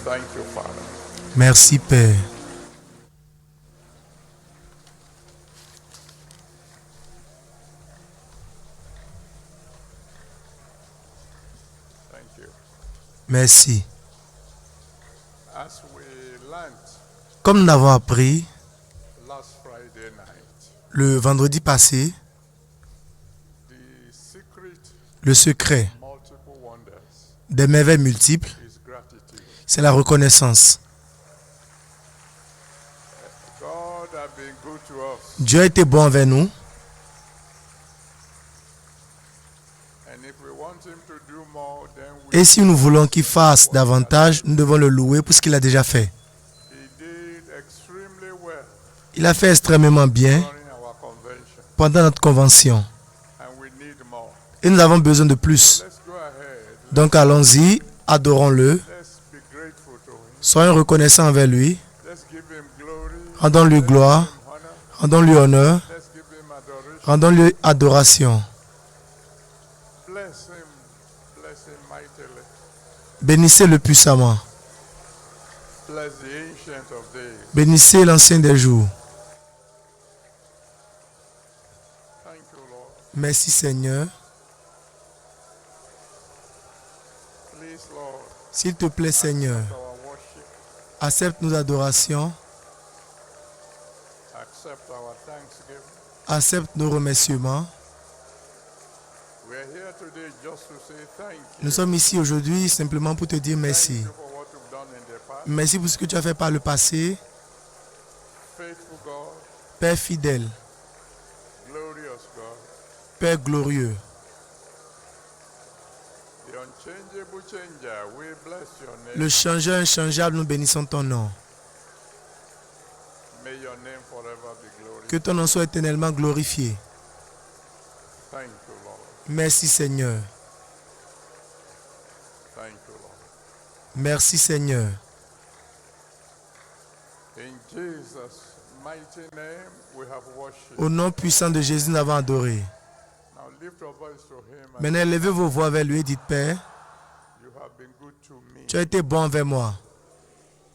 Thank you, Father. Merci, Père. Thank you. Merci. As we learned Comme nous l'avons appris last Friday night, le vendredi passé, the secret le secret multiple wonders des merveilles multiples, is gratitude. c'est la reconnaissance. God has been good to us, Dieu a été bon envers nous. and if we want him to do more, then we Et si nous voulons qu'il fasse davantage, nous devons le louer pour ce qu'il a déjà fait. he did extremely well Il a fait extrêmement bien during our convention, pendant notre convention. and we need more. Et nous avons besoin de plus. Let's go ahead. Donc allons-y, adorons-le, Let's be grateful to him. soyons reconnaissants envers lui, Let's give him glory. rendons-lui gloire, Honor. rendons-lui honneur, Let's give him adoration. rendons-lui adoration. Bless him mightily. Bénissez-le puissamment. Bless the ancient of days. Bénissez l'ancien des jours. Thank you, Lord. Merci Seigneur. Please, Lord, S'il te plaît Seigneur, our worship. accepte nos adorations, Accept our thanksgiving. accepte nos remerciements. We are here today just to say thank you. Nous sommes ici aujourd'hui simplement pour te dire Thank merci. you for what you've done in the past. Merci pour ce que tu as fait par le passé. Faithful God, Père fidèle, glorious God, Père glorieux, the unchangeable changer, we bless your name. le changeur inchangeable, nous bénissons ton nom. May your name forever be glorified. Que ton nom soit éternellement glorifié. Thank you, Lord. Merci Seigneur. Thank you, Lord. Merci Seigneur. In Jesus' mighty name, we have worshipped. Au nom puissant de Jésus, nous avons adoré. Now lift your voice to him and Maintenant, élevez vos voix vers lui et dites, Père, you have been good to me, tu as été bon envers moi.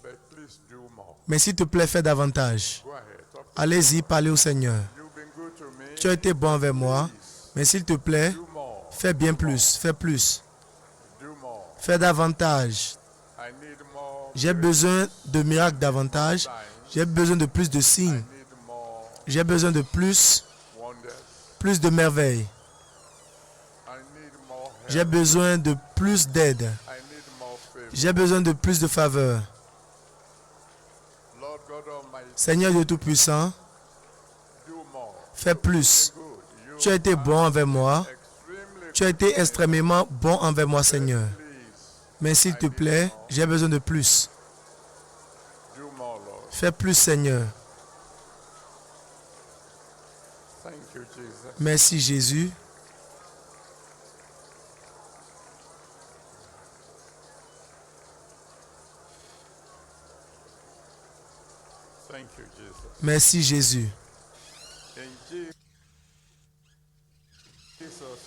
but please do more. Mais s'il te plaît, fais davantage. Go ahead. Talk to Allez-y, parlez au Seigneur. You've been good to me. Tu as été bon envers moi. Mais s'il te plaît, Do more. fais bien plus, fais plus. Do more. Fais davantage. I need more. J'ai besoin de miracles davantage. signs. J'ai besoin de plus de I signes. need more J'ai besoin de plus wonders. de merveilles. I need more help. J'ai besoin de plus d'aide. I need more favor. J'ai besoin de plus de faveur. Lord God Almighty, Seigneur Dieu Tout-Puissant, do more. fais plus. Good. You Tu as été bon envers moi. extremely Tu as été extrêmement bon envers moi, Seigneur. please. Mais s'il te plaît, j'ai besoin de plus. Do more, Lord. Fais plus, Seigneur. Thank you, Jesus. Merci, Jésus. Thank you, Jesus. Merci, Jésus. In Jesus'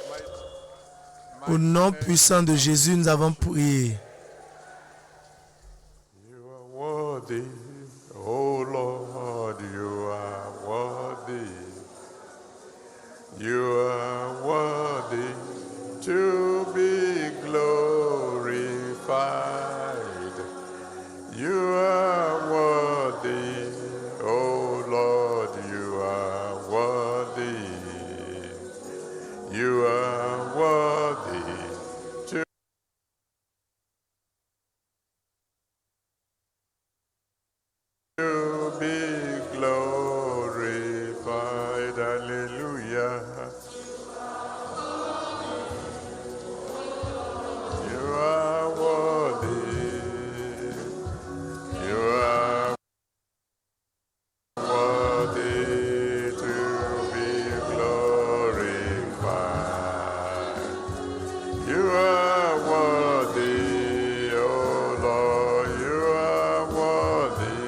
mighty Au nom name, puissant de Jésus, nous avons prié. you are worthy. Oh Lord, you are worthy. You are worthy to be glorified. You are worthy. Oh Lord, you are worthy. You are worthy to be glorified. Hallelujah. You are worthy. You are worthy to be glorified. You are worthy, oh Lord, you are worthy.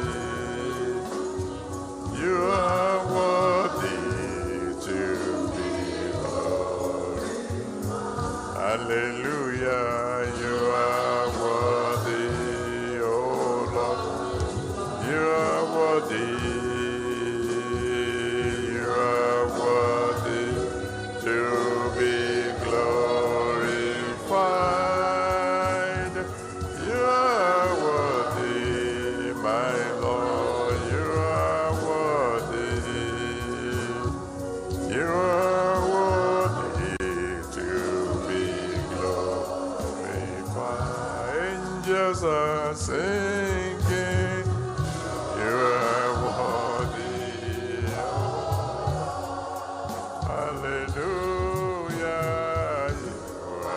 You are worthy to be glorified. Hallelujah, you are worthy, oh Lord. You are worthy. You are worthy to be glorified. You are worthy, my Lord. You are worthy. You are worthy to be glorified. Angels are singing. You are worthy. Hallelujah. You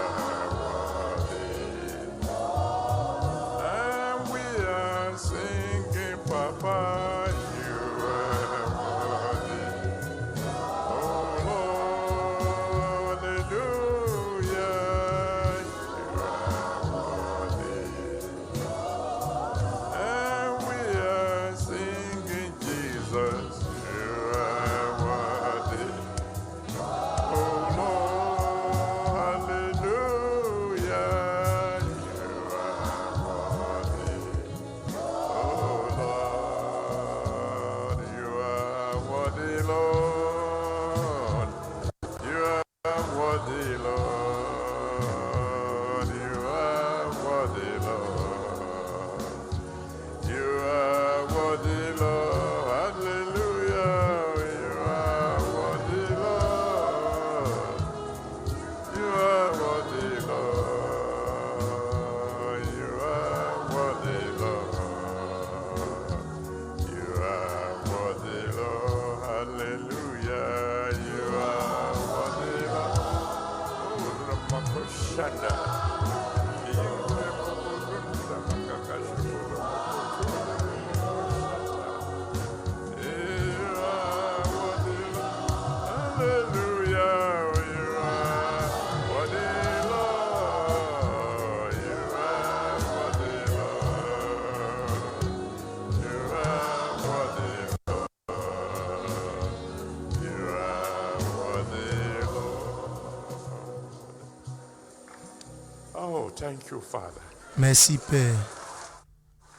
Oh, thank you, Father. Merci, Père.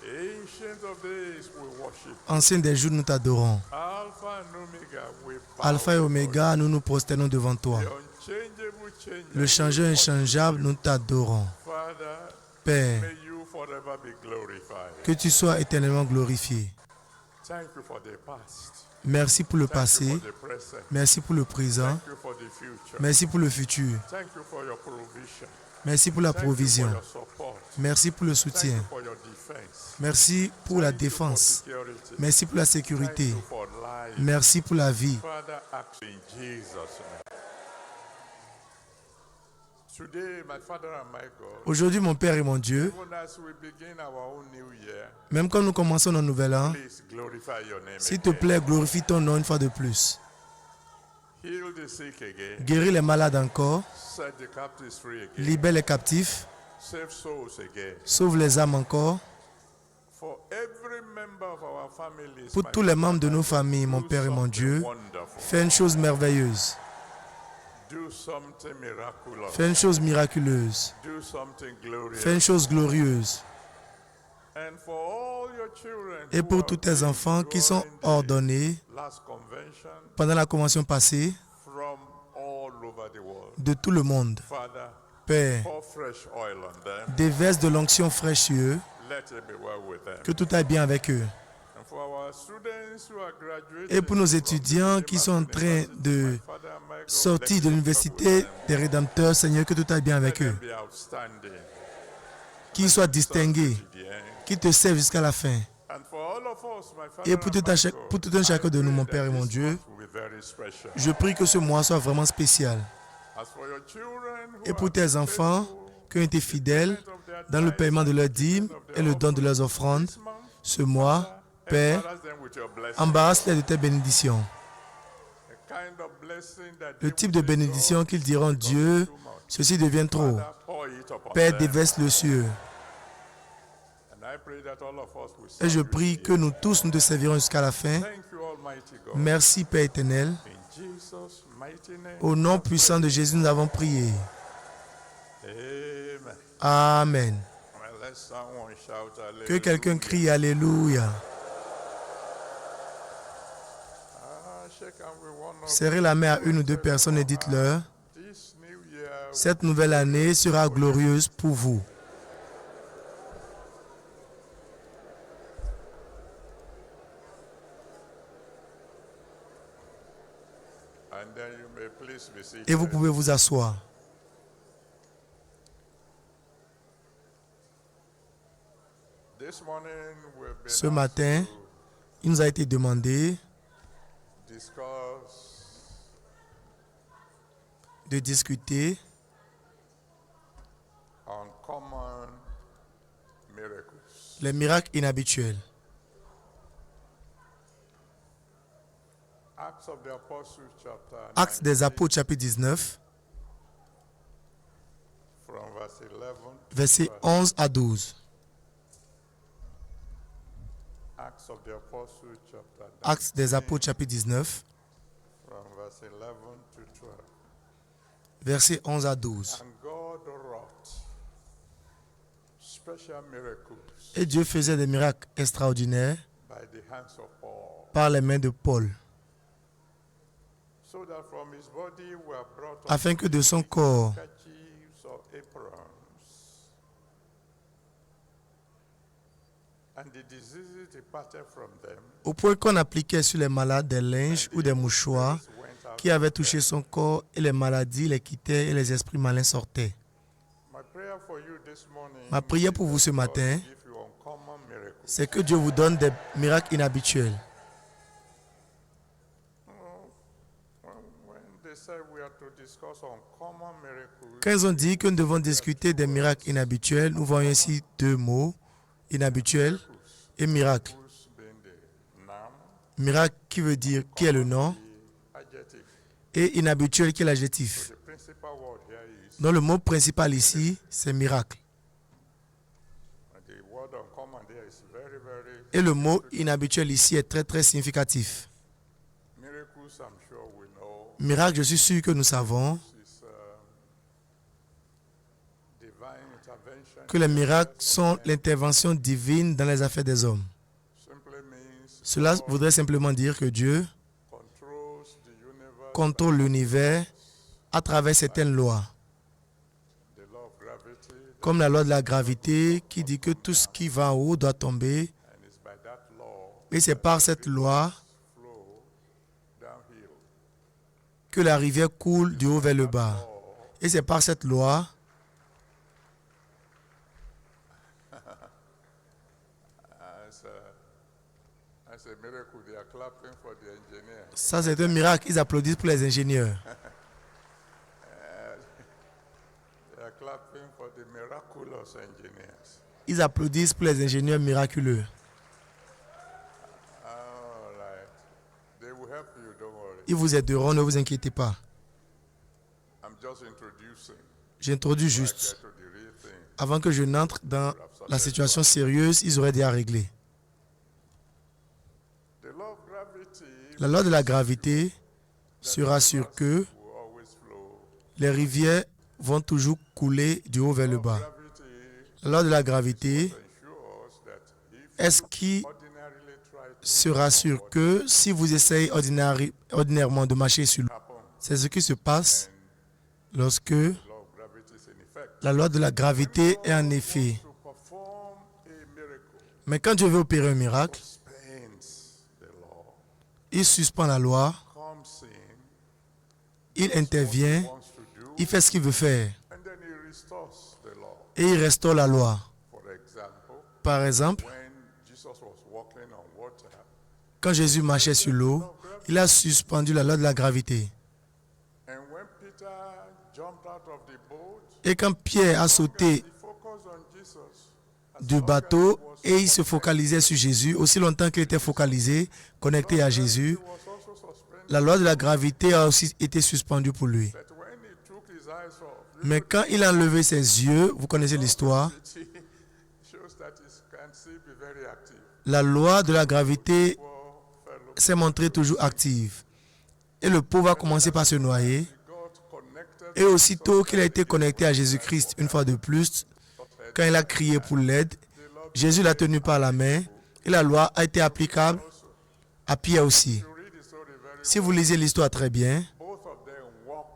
Ancient of days, we worship. Ancien des jours, nous t'adorons. Alpha and Omega, we bow Alpha et before Oméga, nous nous prosternons devant toi. you. The unchangeable changer, Le we changeur worship inchangeable, you. nous t'adorons. Father, Père, may you forever be glorified. que tu sois éternellement glorifié. Thank you for the past. Merci pour le Thank you passé. for the present. Merci pour le présent. Thank you for the future. Merci pour le futur. Thank you for your provision. Merci pour la Thank you for provision. your support. Merci pour le Thank soutien. you for your defense. Merci pour la Thank you for défense. security. Merci pour la Thank sécurité. you for life. Merci pour la vie. Father, act in Jesus' name. Today, my Father and my God, Aujourd'hui, mon Père et mon Dieu, even as we begin our own new year, même quand nous commençons notre nouvel an, please glorify your name s'il te again. plaît, glorifie ton nom une fois de plus. Heal the sick again. Guéris les malades encore. Set the captives free again. Libère les captifs. Save souls again. Sauve les âmes encore. For every member of our families, Pour my tous les Father membres de and nos my God, familles, mon do Père et mon something Dieu, wonderful. fais une chose merveilleuse. Do something miraculous. Fais une chose miraculeuse. Do something glorious. Fais une chose glorieuse. And for all your children Et who pour have tous tes been enfants qui sont during the ordonnés last convention pendant la convention passée from all over the world. de tout le monde, Father, Père, pour fresh oil on them. déverse de l'onction fraîche sur eux, Let it be well with them. que tout aille bien avec eux. And for our students who are graduating Et pour nos from étudiants the qui sont en train university, de my Father and my God, sortir let de it be l'université well with them. des Rédempteurs, Seigneur, que tout aille bien avec Let eux. them be outstanding. Qu'ils soient distingués, To the end. qu'ils te servent jusqu'à la fin. And for all of us, my Father Et pour tout and my un, God, pour tout un chacun de nous, I mon pray Père et that mon this Dieu, month will be very special. je prie que ce mois soit vraiment spécial. As for your children who Et pour are tes enfants faithful, qui ont été fidèles of their dans le tithes paiement de and leurs the dîmes giving of et their le don de leurs offerings offrandes, this month, ce mois, Père, embarrass them with your blessing. embarrasse-les de tes bénédictions. The kind of blessing that Le they type will de say, bénédiction God, qu'ils diront, this is Dieu, too much. ceci devient trop. Father, pour it upon Père, them. déverse-le sur eux. And I pray that all of us will Et serve je you prie today. que nous tous nous te servirons jusqu'à la fin. Thank you, Almighty God. Merci, Père éternel. In Jesus' mighty name. Au nom puissant de Jésus, nous avons prié. Amen. Amen. Well, let someone shout Que hallelujah. quelqu'un crie Alléluia. Shake hand with one of Serrez la main à une ou deux personnes et dites-leur, this new year. cette nouvelle année sera glorieuse pour vous. And then you may please be seated. Et vous pouvez vous asseoir. This morning we've been Ce asked matin, il nous a été demandé to discuss de discuter uncommon miracles. les miracles inhabituels. Acts of the Apostles chapter Actes 19, des Apôtres chapitre 19, from verse 11 to versets 12. 11 à 12. Acts of the Apostles chapter 19, Actes des Apôtres chapitre 19, from verse 11 to 12. versets 11 à 12. And God wrought special miracles Et Dieu faisait des miracles extraordinaires by the hands of Paul, par les mains de Paul, so that from his body were brought up afin que de son corps kerchiefs or aprons, and the diseases departed from them, au point qu'on appliquait sur les malades des linges ou des mouchoirs went out. qui avaient touché son corps et les maladies les quittaient et les esprits malins sortaient. My prayer for you this morning Ma prière pour vous ce is that God matin, will give you uncommon miracles. c'est que Dieu vous donne des miracles inhabituels. When the said we are to discuss uncommon miracles. Quand ils ont dit que nous devons discuter des miracles inhabituels, nous voyons ici deux mots, inhabituel et miracle. Miracles being the noun, Miracle qui veut dire qui est le nom the adjective. et inhabituel qui est l'adjectif. The principal word here is Donc le mot principal ici, c'est miracle. the word uncommon there is very, very Et le mot inhabituel ici est très très significatif. miracles. I'm sure we know Miracle, je suis sûr que nous savons is divine intervention. que les miracles sont l'intervention divine dans les affaires des hommes. Simply means Cela God voudrait simplement dire que Dieu controls the universe, contrôle l'univers à travers certaines lois, the law of gravity, comme la loi de la gravité qui dit que tout ce qui va en haut doit tomber, and it's by that law et c'est par cette loi flow downhill. que la rivière coule du haut vers le bas. Et c'est par cette loi That's a miracle. They are clapping for the engineer. ça c'est un miracle, ils applaudissent pour les ingénieurs. They are clapping for the miraculous engineers. Ils applaudissent pour les ingénieurs miraculeux. All right. They will help you, don't worry. Ils vous aideront, ne vous inquiétez pas. I'm just introducing. J'introduis I get juste. to the real thing. Avant que je n'entre dans la situation sérieuse, ils auraient déjà réglé. The law of gravity La loi de la gravité sera sur que will always flow. les rivières vont toujours couler du haut vers le bas. Gravity La loi de la gravité ensures that if est ce qui ordinarily try to sera sûr que si vous essayez ordinairement de marcher sur l'eau, happen, c'est ce qui se passe lorsque the law of gravity is in effect. la loi de la gravité est en effet. To perform a miracle, Mais quand Dieu veut opérer un miracle, suspends the law, il suspend la loi, comes in, il intervient, wants to do, il fait ce qu'il veut faire and then he restores the law. et il restaure la loi. For example, Par exemple, when Jesus was walking on water, quand Jésus marchait sur l'eau, il a suspendu la loi de la gravité. and when Peter jumped out of the boat, Et quand Pierre a sauté he focused on Jesus. As du long as bateau he was et il se focalisait sur Jésus, aussi longtemps qu'il était focalisé, connecté à Jésus, he was also suspended. la loi de la gravité a aussi été suspendue pour lui. But when he took his eyes off, Mais quand il a enlevé ses yeux, vous connaissez l'histoire, it shows that he can still be very active. la loi de la gravité Poor fellow s'est montrée toujours active. Et le pauvre a commencé par se noyer. got connected Et aussitôt qu'il a été connecté à Jésus-Christ, une fois de plus, quand il a crié pour l'aide, Jésus l'a tenu par la main et la loi a été applicable à Pierre aussi. to read the story very Si vous lisez l'histoire très bien, both of them walked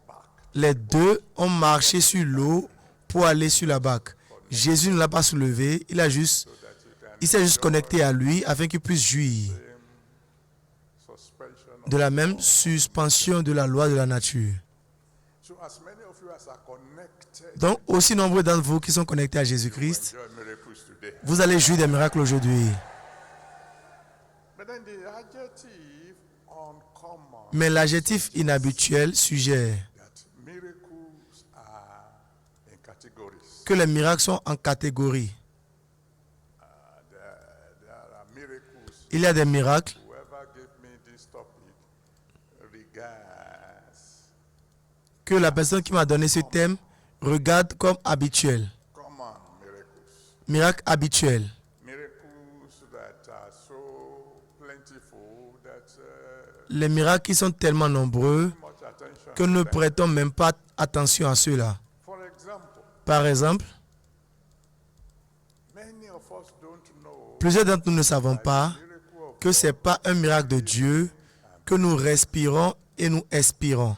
back. les deux ont marché sur l'eau pour aller sur la barque. Jésus ne l'a pas soulevé, il s'est juste connecté à lui afin qu'il puisse jouir Suspension of de la même suspension de la loi de la nature. So as many of you as are connected, Donc, aussi nombreux d'entre vous qui sont connectés à Jésus-Christ, enjoy miracles today. vous allez jouir des miracles aujourd'hui. But then the adjective uncommon, Mais l'adjectif inhabituel suggère that miracles are in categories. que les miracles sont en catégorie. There are miracles. Il y a des miracles. Whoever gave me this topic regards Que la personne qui m'a donné ce thème regarde comme habituel. common miracles. Miracle habituel. Miracles that are so plentiful that Les miracles qui sont tellement nombreux much attention. que nous ne prêtons même pas attention à ceux-là. For example, Par exemple, many of us don't know plusieurs d'entre nous ne savons pas miracle of que ce n'est pas un miracle de Dieu que nous respirons et nous expirons.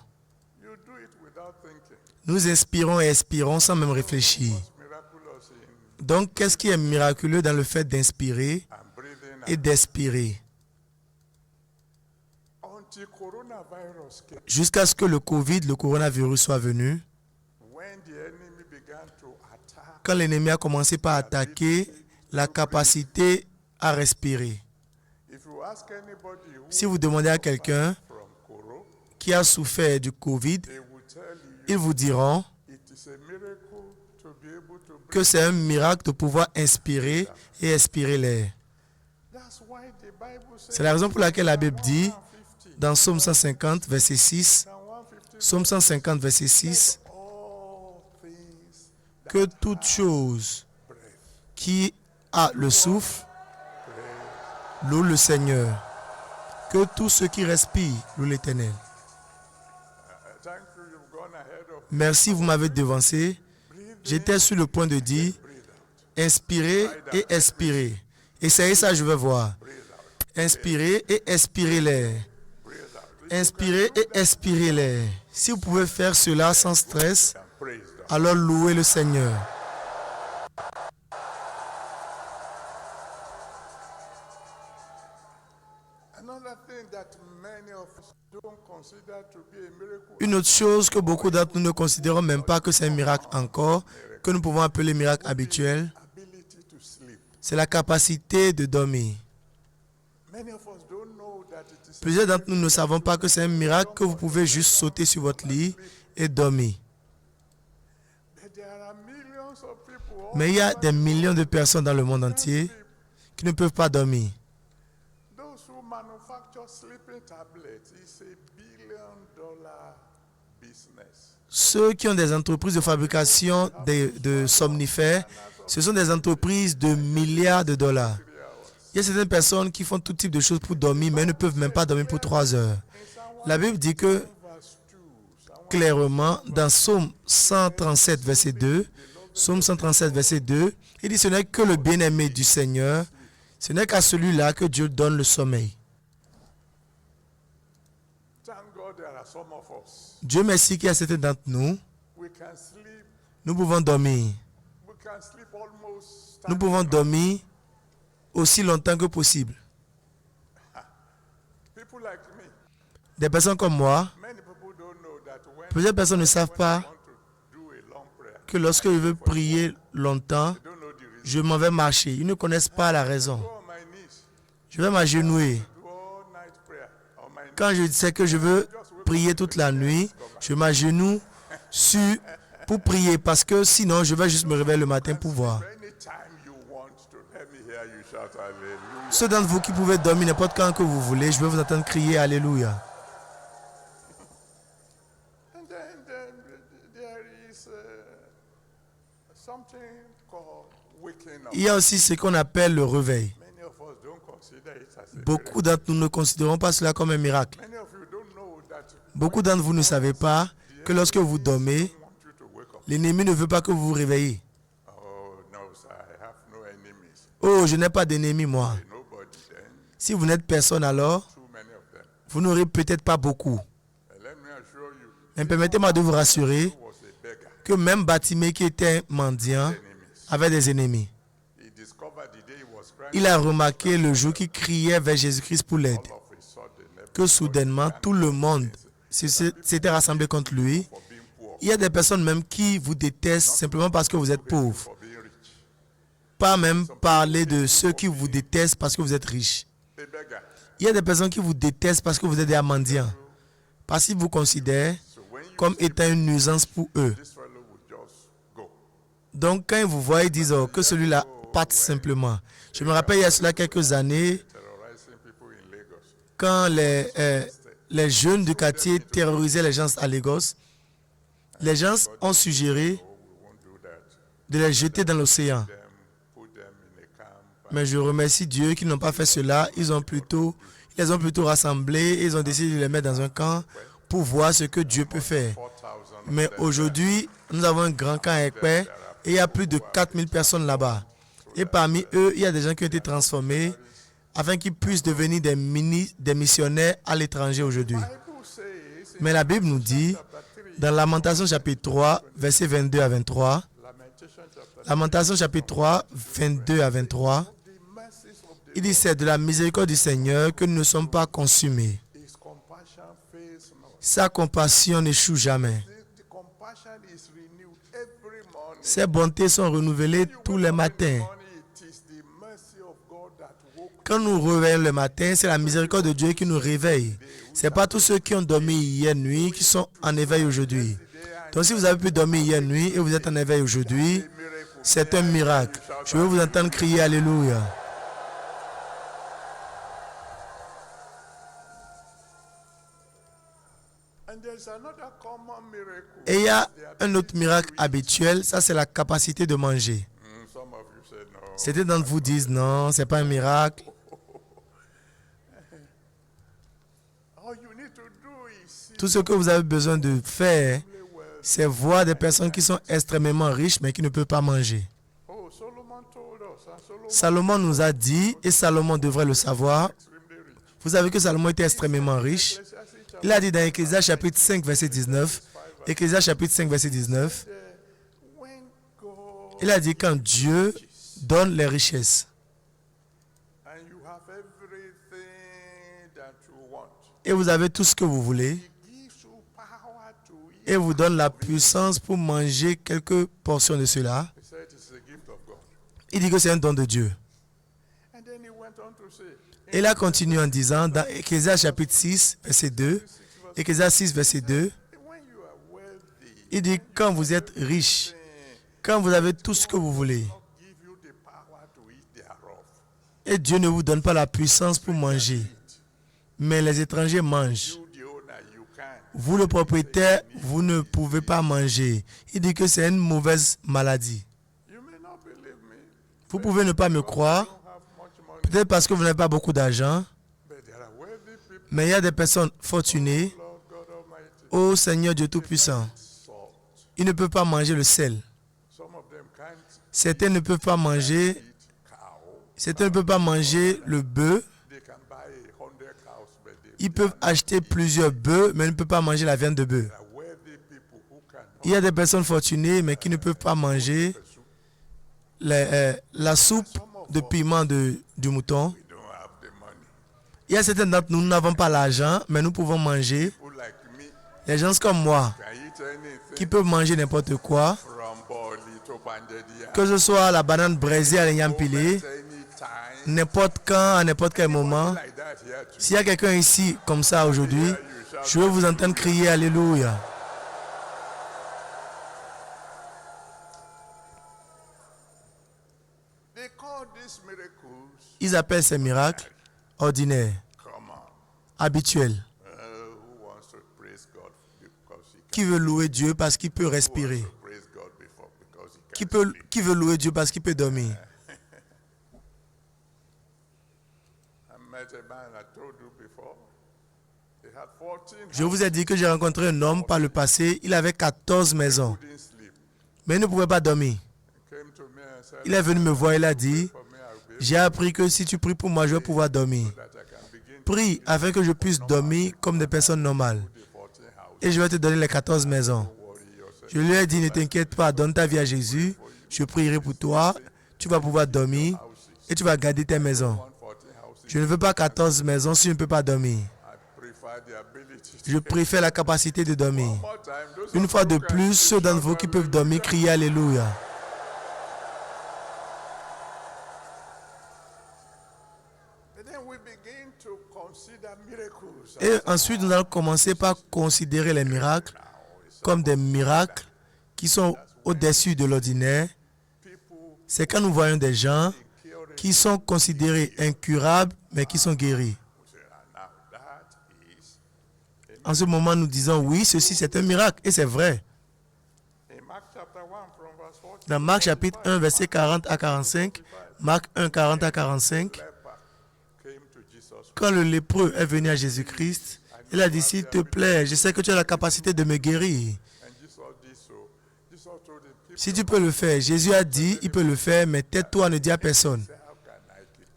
you do it without thinking. Nous inspirons et expirons sans même réfléchir. What's miraculous in Donc, qu'est-ce qui est miraculeux dans le fait d'inspirer and breathing et d'expirer? until coronavirus came, Jusqu'à ce que le coronavirus soit venu, when the enemy began to attack, quand l'ennemi a commencé par attaquer la capacité à respirer. if you ask anybody who Si vous demandez à quelqu'un from Coro, qui a souffert du Covid, they will tell you ils vous diront it is a miracle to be able to que c'est un miracle de pouvoir inspirer et expirer l'air. That's why the Bible says C'est la raison pour laquelle la Bible dit 150, dans Psaume 150, verset 6, Psalm 150, Psaume 150, verset 6, all things that que toute chose breath, qui a le souffle loue le Seigneur. Que tout ce qui respire loue l'Éternel. thank you, you've gone ahead of Merci, vous m'avez devancé. J'étais sur le point de dire inspirez et expirez. Essayez ça, je vais voir. Inspirez et expirez l'air. Inspirez et expirez l'air. Si vous pouvez faire cela sans stress, praise God. alors louez le Seigneur. Another thing that many of us don't consider to be a miracle Une autre chose que beaucoup d'entre nous ne considérons même pas que c'est un miracle encore, que nous pouvons appeler miracle habituel, ability to sleep. c'est la capacité de dormir. Many of us don't know that it is Plusieurs d'entre nous ne savons pas que c'est un miracle que vous pouvez juste sauter sur votre lit et dormir. but there are millions of people all Mais il y a over des the millions de personnes dans le monde entier qui ne peuvent pas dormir. Those who manufacture sleeping tablets is a billion-dollar business. Ceux qui ont des entreprises de fabrication de somnifères, ce sont des entreprises de milliards de dollars. Il y a certaines personnes qui font tout type de choses pour dormir, mais ne peuvent même pas dormir pour 3 heures. La Bible dit que Verse 2, Psalm clairement, dans Psaume 137, verset 2, Psaume 137, verset 2, il dit, ce n'est que le bien-aimé du Seigneur, ce n'est qu'à celui-là que Dieu donne le sommeil. Thank God there are some of us. Dieu merci qu'il y a certains d'entre nous, We can sleep. nous pouvons dormir. We can sleep almost. Nous pouvons dormir aussi longtemps que possible. People like me. Des personnes comme moi, Many people don't know that when plusieurs personnes ne savent pas want to do a long prayer, que lorsque je veux prier longtemps, they don't know the reason. je m'en vais marcher. Ils ne connaissent pas la raison. Go on my knees, Je vais m'agenouiller. do all night prayer on my knees. Quand je sais que je veux prier toute la nuit, je m'agenouille pour prier parce que sinon je vais juste me réveiller le matin pour voir. Anytime you want to, let me hear you shout hallelujah. Ceux d'entre vous qui pouvez dormir n'importe quand que vous voulez, je vais vous entendre crier Alléluia. And then there is something called waking up. Il y a aussi ce qu'on appelle le réveil. Many of us don't consider it as a miracle. Beaucoup d'entre nous ne considérons pas cela comme un miracle. Many of you don't know that Beaucoup d'entre vous ne savez pas que lorsque vous dormez, I want you to wake up. l'ennemi ne veut pas que vous vous réveillez. Oh no, sir, I have no enemies. Oh, je n'ai pas d'ennemi, moi. Nobody then. Si vous n'êtes personne alors, Too many of them. vous n'aurez peut-être pas beaucoup. And let me assure you, Mais permettez-moi de vous rassurer he was a beggar. que même Bartimée qui était mendiant Enemies. avait des ennemis. He discovered the day he was crying. Il a remarqué le jour qu'il criait vers Jésus-Christ pour l'aide, All of a sudden, que soudainement tout le monde s'était rassemblé contre lui. for being poor, Il y a des personnes même qui vous détestent simplement parce que vous êtes pauvre. for being rich. Pas même parler de ceux qui vous détestent parce que vous êtes riche. A beggar. Il y a des personnes qui vous détestent parce que vous êtes des mendiants. Parce qu'ils vous considèrent So when you comme étant une nuisance pour eux. this fellow would just go. Donc quand ils vous voient, ils disent oh, que celui-là parte simplement. Je me rappelle il y a cela quelques années, Terrorizing people in Lagos. quand les jeunes du quartier terrorisaient les gens à Lagos, les gens ont suggéré Oh, we won't do that. de les jeter dans l'océan. Put them in a camp. Mais je remercie Dieu qu'ils n'ont pas fait cela. Ils les ont plutôt rassemblés. Ils ont décidé de les mettre dans un camp pour voir ce que Dieu peut faire. 4,000 Mais aujourd'hui, nous avons un grand camp à Ekpe et il y a plus de 4000 personnes là-bas. Et parmi eux, il y a des gens qui ont été transformés afin qu'ils puissent devenir des missionnaires à l'étranger aujourd'hui. Bible says Mais la Bible nous dit, dans Lamentation chapitre 3, versets 22 à 23, Lamentation chapter Lamentation chapitre 3, 22 à 23, the mercies of the il dit, c'est de la miséricorde du Seigneur que nous ne sommes pas consumés. his compassion fails not. Sa compassion n'échoue jamais. The compassion is renewed every morning. Ses bontés sont renouvelées tous les matins. Morning, it is the mercy of God that woke Quand nous réveillons le matin, c'est la miséricorde de Dieu qui nous réveille. Ce n'est pas tous ceux qui ont dormi hier nuit qui sont en éveil aujourd'hui. Donc si vous avez pu dormir hier nuit et vous êtes en éveil aujourd'hui, c'est un miracle. Je veux vous entendre crier Alléluia. Et il y a un autre miracle habituel, ça c'est la capacité de manger. Certains d'entre vous disent non, ce n'est pas un miracle. Tout ce que vous avez besoin de faire, c'est voir des personnes qui sont extrêmement riches mais qui ne peuvent pas manger. Salomon nous a dit, et Salomon devrait le savoir, vous savez que Salomon était extrêmement riche. Il a dit dans Ecclésias chapitre 5 verset 19, Ecclésias chapitre 5 verset 19, il a dit quand Dieu donne les richesses et vous avez tout ce que vous voulez et vous donne la puissance pour manger quelques portions de cela, il dit que c'est un don de Dieu. Et il a continué en disant dans Ecclésias chapitre 6 verset 2, Ecclésias 6 verset 2, il dit quand vous êtes riche, quand vous avez tout ce que vous voulez, et Dieu ne vous donne pas la puissance pour manger, mais les étrangers mangent. Vous, le propriétaire, vous ne pouvez pas manger. Il dit que c'est une mauvaise maladie. Vous pouvez ne pas me croire, peut-être parce que vous n'avez pas beaucoup d'argent, mais il y a des personnes fortunées. Ô Seigneur Dieu Tout-Puissant, ils ne peuvent pas manger le sel. Certains ne peuvent pas manger, le bœuf. Ils peuvent acheter plusieurs bœufs, mais ils ne peuvent pas manger la viande de bœuf. Il y a des personnes fortunées, mais qui ne peuvent pas manger la soupe de piment du mouton. Il y a certains d'entre nous, nous n'avons pas l'argent, mais nous pouvons manger. Les gens comme moi, qui peuvent manger n'importe quoi, que ce soit la banane braisée à l'aignam pilé, n'importe quand, à n'importe quel moment. S'il y a quelqu'un ici comme ça aujourd'hui, je veux vous entendre crier Alléluia. Ils appellent ces miracles ordinaires, habituels. Qui veut louer Dieu parce qu'il peut respirer? Qui veut louer Dieu parce qu'il peut dormir? Je vous ai dit que j'ai rencontré un homme par le passé, il avait 14 maisons, mais il ne pouvait pas dormir. Il est venu me voir, il a dit, j'ai appris que si tu pries pour moi, je vais pouvoir dormir. Prie afin que je puisse dormir comme des personnes normales. Et je vais te donner les 14 maisons. Je lui ai dit, ne t'inquiète pas, donne ta vie à Jésus, je prierai pour toi, tu vas pouvoir dormir et tu vas garder tes maisons. Je ne veux pas 14 maisons si je ne peux pas dormir. Je préfère la capacité de dormir. Une fois de plus, ceux d'entre vous qui peuvent dormir, criez Alléluia. Et ensuite, nous allons commencer par considérer les miracles comme des miracles qui sont au-dessus de l'ordinaire. C'est quand nous voyons des gens qui sont considérés incurables, mais qui sont guéris. En ce moment, nous disons, oui, ceci c'est un miracle, et c'est vrai. Dans Marc chapitre 1, verset 40 à 45, Marc 1, 40 à 45, quand le lépreux est venu à Jésus-Christ, il a dit, s'il te plaît, je sais que tu as la capacité de me guérir. Si tu peux le faire, Jésus a dit, il peut le faire, mais tais-toi, ne dis à personne.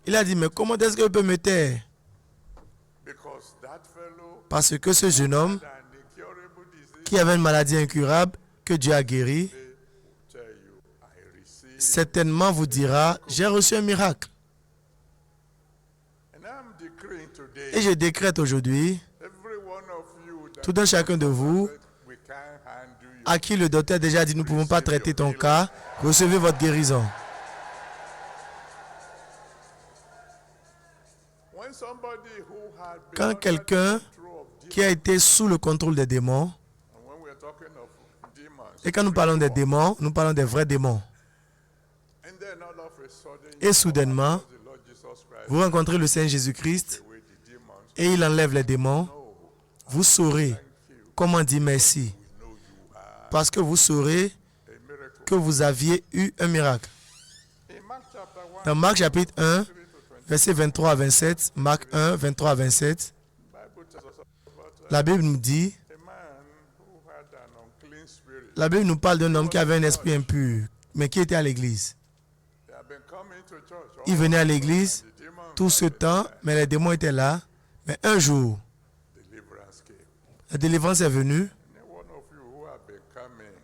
Il a dit, mais comment est-ce que je peux me taire? Parce que ce jeune homme, qui avait une maladie incurable, que Dieu a guéri, certainement vous dira, j'ai reçu un miracle. Et je décrète aujourd'hui, tout un chacun de vous, à qui le docteur a déjà dit, nous ne pouvons pas traiter ton cas, recevez votre guérison. somebody who had been Quand under the quelqu'un control of qui a été sous le contrôle des démons, and when we're talking of demons, et quand nous parlons des démons, nous parlons des vrais démons. and then all of a sudden, Et soudainement, the Lord Jesus Christ vous rencontrez le Seigneur Jésus-Christ away the demons. et il enlève les démons, No, vous saurez comment dire merci. we know you are Parce que vous saurez a miracle. que vous aviez eu un miracle. In Mark chapter 1, Dans Marc chapitre 1, 3 to 20, versets 23 à 27, Marc 1, 23 à 27, Bible tells us about la Bible nous dit, a man who had an unclean spirit. la Bible nous parle d'un homme qui avait un esprit impur, mais qui était à l'église. He had been coming to church all Il venait à l'église the demons tout ce temps, mais les démons étaient là. Mais un jour, deliverance came. la délivrance est venue. Any one of you who have been coming,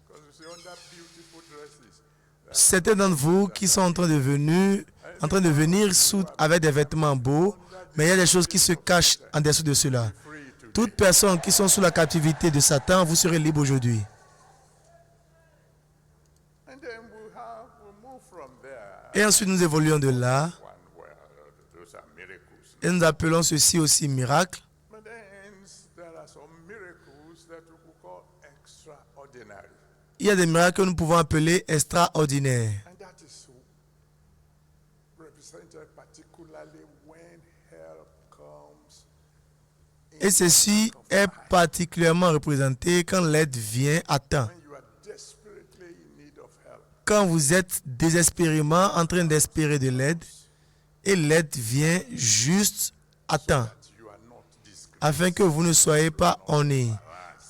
because you see under beautiful dresses, Certains d'entre vous qui sont en train de venir avec des vêtements beaux, mais il y a des choses qui se cachent en dessous de cela. free to Toutes personnes qui sont sous la captivité de Satan, vous serez libres aujourd'hui. and then we move from there. Et ensuite, nous évoluons de là One where those are miracles. et nous appelons ceci aussi miracle. But then there are some miracles that we could call extraordinary. Il y a des miracles que nous pouvons appeler extraordinaires. And that is represented particularly when help comes. Et ceci est particulièrement représenté quand l'aide vient à temps. When you are desperately in need of help. Quand vous êtes désespérément en train d'espérer de l'aide et l'aide vient juste à temps, That you are not disgraced. afin que vous ne soyez pas honnés,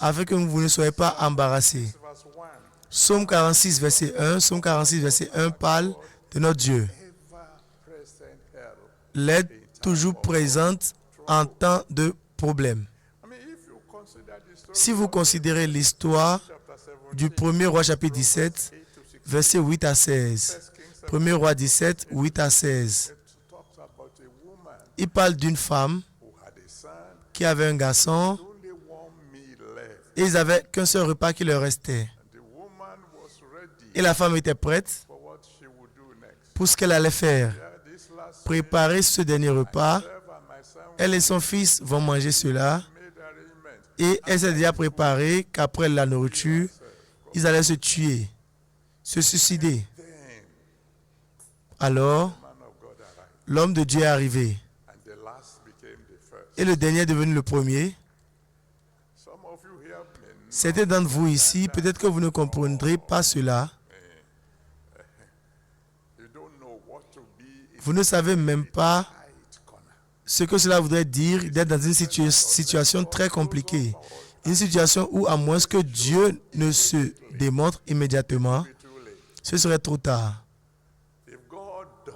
afin que vous ne soyez pas embarrassés. Verse 1. Psaume 46, verset 1, Psaume 46, verset 1 parle de notre Dieu. Ever-present help. L'aide toujours présente en temps de problème. I mean, if you consider this story, Si vous considérez l'histoire chapter 7, du 1er roi chapitre 17, 8 to 16, verset 8 à 16. 1 Kings 7, 1er roi 17, 8 à 16. it talks about a woman Il parle d'une femme who had a son, qui avait un garçon only one meal left. et ils n'avaient qu'un seul repas qui leur restait. And the woman was ready Et la femme était prête for what she would do next. pour ce qu'elle allait faire. Yeah, this last Préparer ce dernier repas. serve and my son Elle et son fils vont manger cela. made arrangement. Et elle s'est déjà préparée qu'après la nourriture, ils allaient se tuer, se suicider. Then Alors, the man of God arrived, l'homme de Dieu est arrivé. and the last became the first. Et le dernier est devenu le premier. Some of you here may Certains d'entre vous ici, peut-être que vous ne comprendrez pas cela. you don't know what to be in Vous ne savez même pas tight corner. ce que cela voudrait dire d'être dans une situation très compliquée. Une situation où, à moins que Dieu ne se démontre immédiatement, Be too late. ce serait trop tard. If God does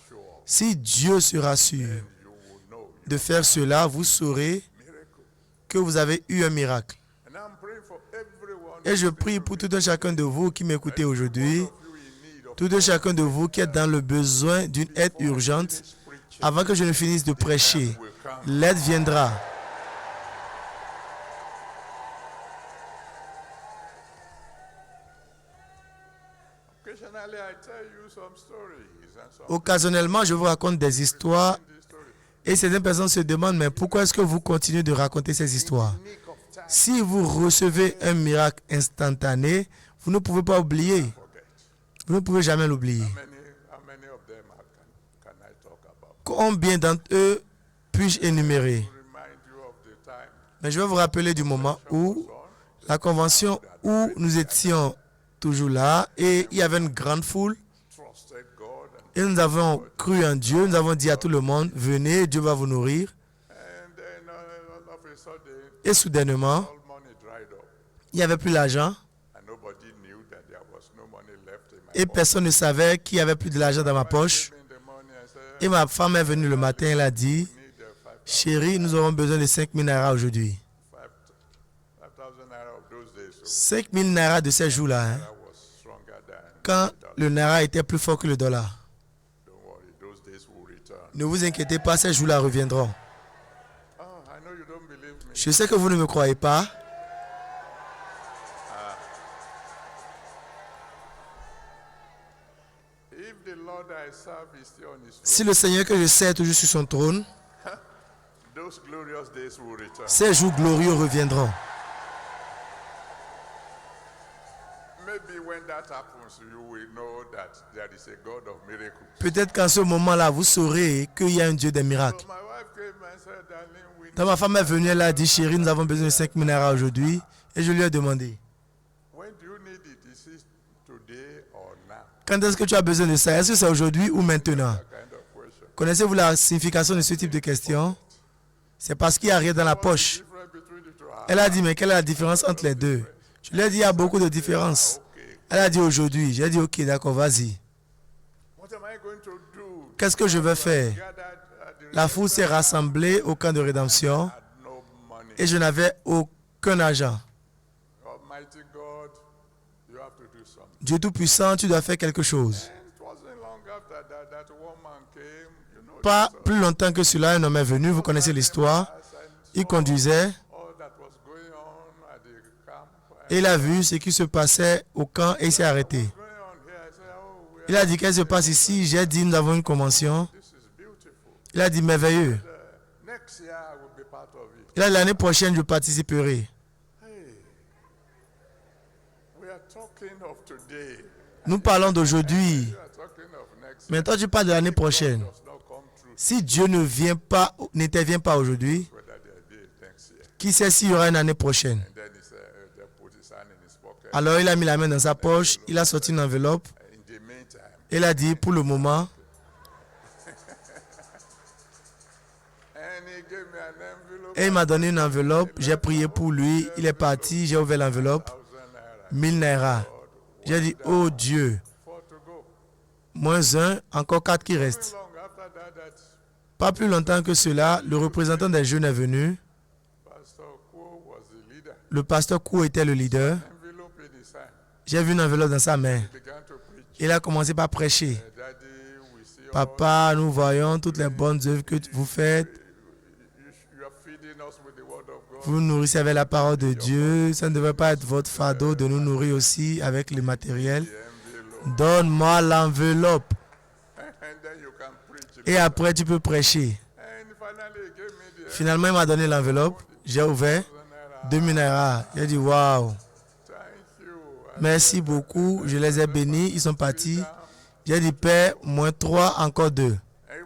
show up, Si Dieu se rassure you will know de faire cela, vous saurez miracle. que vous avez eu un miracle. And I'm praying for everyone. Et je prie pour tout un chacun de vous qui m'écoutez aujourd'hui, Of you in need of tout un chacun de vous qui êtes dans le besoin d'une aide urgente. this preaching. Avant que je ne finisse de prêcher, Will come. l'aide viendra. Occasionally, I tell you some stories and some Occasionnellement, je vous raconte des histoires these stories. et certaines personnes se demandent, mais pourquoi est-ce que vous continuez de raconter ces histoires? Nick of time, Si vous recevez un miracle instantané, vous ne pouvez pas oublier. forget. Vous ne pouvez jamais l'oublier. How many of them can I talk about? Combien d'entre eux puis-je énumérer? To remind you of the time Mais je vais vous rappeler du moment où la convention où nous étions toujours là et il y avait une grande foule trusted God et nous avons cru en Dieu. Nous avons dit à tout le monde, venez, Dieu va vous nourrir. and then all of a sudden Et soudainement, all money dried up il n'y avait plus l'argent and nobody knew that there was no money left in my et personne ne savait qu'il n'y avait plus de l'argent dans ma poche. in the morning I said Et ma femme est venue le matin, elle a dit, need chérie, nous aurons besoin de 5 000 naira aujourd'hui. 5,000 naira of those days. So 5 000 naira de ces jours-là, hein, I was stronger than quand le naira était plus fort que le dollar. don't worry, those days will return. Ne vous inquiétez pas, ces jours-là reviendront. Oh, I know you don't believe me. Je sais que vous ne me croyez pas. If the Lord I serve is still on his throne, Si le Seigneur que je sers est toujours sur son trône, those glorious days will return. Ces jours glorieux reviendront. Maybe when that happens, you will know that there is a God of miracles. Peut-être qu'en ce moment-là, vous saurez qu'il y a un Dieu des miracles. So my wife came and said, darling, we Quand ma femme est venue, elle a dit, chérie, nous avons besoin de 5 000 naira aujourd'hui. Et je lui ai demandé, when do you need it? Is it today or now? quand est-ce que tu as besoin de ça? Est-ce que c'est aujourd'hui ou maintenant? That kind of question. Connaissez-vous la signification de ce type de question? C'est parce qu'il n'y a rien dans la poche. Difference between the two. Elle a dit, mais quelle est la différence entre les deux? Je lui ai dit, il y a beaucoup de différences. Okay. Elle a dit aujourd'hui. J'ai dit, ok, d'accord, vas-y. What am I going to do? Qu'est-ce que je vais faire? Gathered at the La foule s'est rassemblée au camp de rédemption had no money. et je n'avais aucun argent. Almighty God, you have to do something. Dieu Tout-Puissant, tu dois faire quelque chose. And it wasn't long after that that woman came. You know, Pas plus longtemps que cela, un homme est venu, vous connaissez l'histoire. Il conduisait all that was going on at the camp. et il a vu ce qui se passait au camp et il s'est arrêté. Going on here, I said, oh, Il a dit, qu'est-ce qui se passe ici? J'ai dit, nous avons une convention. this is beautiful. Il a dit, merveilleux. Next year I will be part of it. Il a dit, l'année prochaine, je participerai. Hey, we are talking of today. Nous parlons d'aujourd'hui. We are talking of next year. Mais toi, tu parles de l'année prochaine. Does not come true. Si Dieu n'intervient pas aujourd'hui, Whether there will be next year. qui sait s'il y aura une année prochaine? And then he said, they put his hand in his pocket. Alors il a mis la main dans sa poche, il a sorti une enveloppe, In the meantime, et il a dit, pour le moment, and he gave me an envelope. et il m'a donné une enveloppe, j'ai prié pour lui, il est parti, j'ai ouvert l'enveloppe, 1,000 naira 1000 naira. J'ai dit, oh Dieu, for to go. moins un, encore 4 qui restent. Long after that, Pas plus longtemps que cela, le représentant des jeunes est venu, Pastor Kwo was the leader. le pasteur Kou était le leader, Envelope in his hand. j'ai vu une enveloppe dans sa main. He began to preach. Il a commencé par prêcher. Daddy, we see all Papa, nous voyons toutes les bonnes œuvres que vous faites. you are feeding us with the word of God. Vous nous nourrissez avec la parole de Dieu. Ça ne devrait pas être votre fardeau de nous nourrir aussi avec le matériel. The envelope. Donne-moi l'enveloppe. And then you can preach. Et après, tu peux prêcher. And finally, he gave me the Finalement, il m'a donné l'enveloppe. J'ai ouvert 1,000 naira. 2000 naira. J'ai dit, waouh, Thank you. merci beaucoup. Je les ai bénis. Ils sont partis. J'ai dit, Père, moins 3, encore 2. And it